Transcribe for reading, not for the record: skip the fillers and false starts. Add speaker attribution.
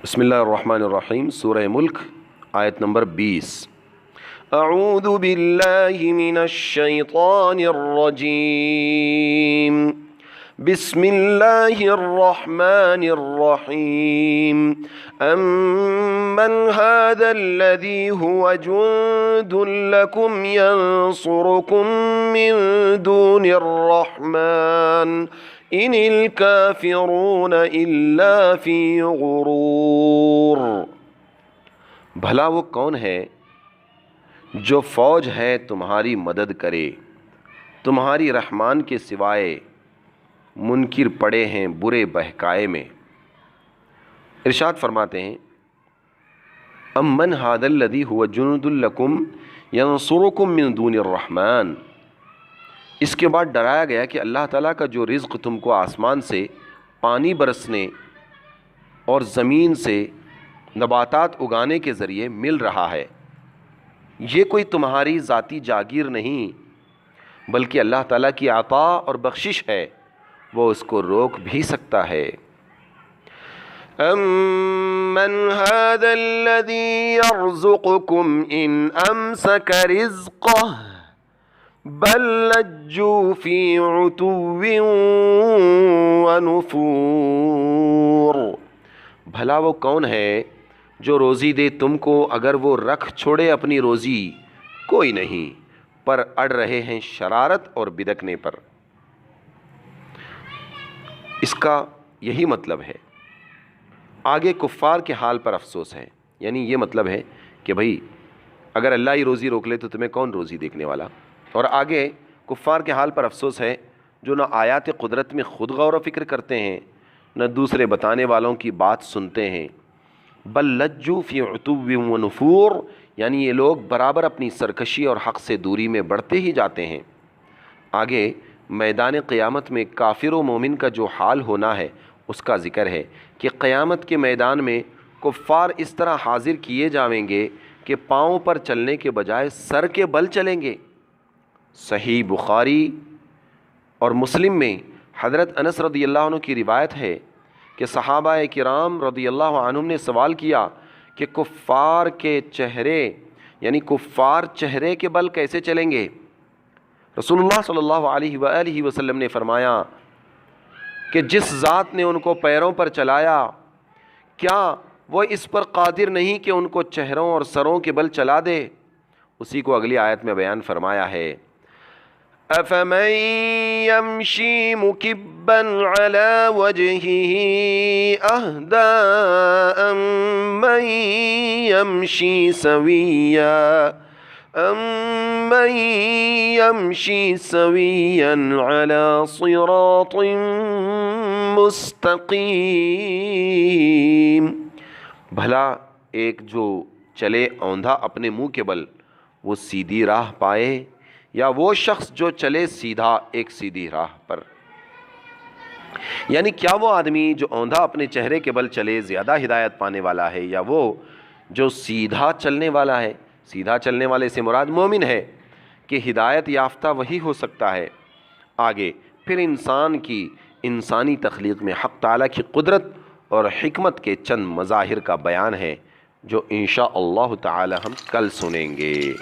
Speaker 1: بسم اللہ الرحمن الرحیم، سورہ ملک آیت نمبر 20۔ اعوذ باللہ من الشیطان الرجیم، بسم اللہ الرحمن الرحیم۔ امن هذا الذی هو جند لکم ینصرکم من دون الرحمن ان الکافرون الا فی غرور۔ بھلا وہ کون ہے جو فوج ہے تمہاری مدد کرے تمہاری رحمان کے سوائے منکر پڑے ہیں برے بہکائے میں۔ ارشاد فرماتے ہیں امن ھذا الذی ھو جند لکم ینصرکم من دون الرحمن۔ اس کے بعد ڈرایا گیا کہ اللہ تعالیٰ کا جو رزق تم کو آسمان سے پانی برسنے اور زمین سے نباتات اگانے کے ذریعے مل رہا ہے، یہ کوئی تمہاری ذاتی جاگیر نہیں بلکہ اللہ تعالیٰ کی عطا اور بخشش ہے، وہ اس کو روک بھی سکتا ہے۔ امن ھذا الذی یرزقکم ان امسک رزقہ بل لجوا فی عتو ونفور۔ بھلا وہ کون ہے جو روزی دے تم کو اگر وہ رکھ چھوڑے اپنی روزی؟ کوئی نہیں، پر اڑ رہے ہیں شرارت اور بدکنے پر۔ اس کا یہی مطلب ہے۔ آگے کفار کے حال پر افسوس ہے، یعنی یہ مطلب ہے کہ بھئی اگر اللہ ہی روزی روک لے تو تمہیں کون روزی دیکھنے والا۔ اور آگے کفار کے حال پر افسوس ہے جو نہ آیات قدرت میں خود غور و فکر کرتے ہیں نہ دوسرے بتانے والوں کی بات سنتے ہیں۔ بل لجوا فی عتو ونفور، یعنی یہ لوگ برابر اپنی سرکشی اور حق سے دوری میں بڑھتے ہی جاتے ہیں۔ آگے میدان قیامت میں کافر و مومن کا جو حال ہونا ہے اس کا ذکر ہے کہ قیامت کے میدان میں کفار اس طرح حاضر کیے جائیں گے کہ پاؤں پر چلنے کے بجائے سر کے بل چلیں گے۔ صحیح بخاری اور مسلم میں حضرت انس رضی اللہ عنہ کی روایت ہے کہ صحابہ کرام رضی اللہ عنہم نے سوال کیا کہ کفار کے چہرے یعنی کفار چہرے کے بل کیسے چلیں گے؟ رسول اللہ صلی اللہ علیہ وآلہ وسلم نے فرمایا کہ جس ذات نے ان کو پیروں پر چلایا کیا وہ اس پر قادر نہیں کہ ان کو چہروں اور سروں کے بل چلا دے؟ اسی کو اگلی آیت میں بیان فرمایا ہے أَفَمَن يَمْشِي مُكِبًّا عَلَى وَجْهِهِ أَهْدَىٰ أَمَّن يَمْشِي سَوِيًّا عَلَى صِرَاطٍ مُسْتَقِيمٍ۔ بھلا ایک جو چلے اوندھا اپنے منہ کے بل وہ سیدھی راہ پائے یا وہ شخص جو چلے سیدھا ایک سیدھی راہ پر؟ یعنی کیا وہ آدمی جو اوندھا اپنے چہرے کے بل چلے زیادہ ہدایت پانے والا ہے یا وہ جو سیدھا چلنے والا ہے؟ سیدھا چلنے والے سے مراد مومن ہے کہ ہدایت یافتہ وہی ہو سکتا ہے۔ آگے پھر انسان کی انسانی تخلیق میں حق تعالیٰ کی قدرت اور حکمت کے چند مظاہر کا بیان ہے جو انشاءاللہ تعالی ہم کل سنیں گے۔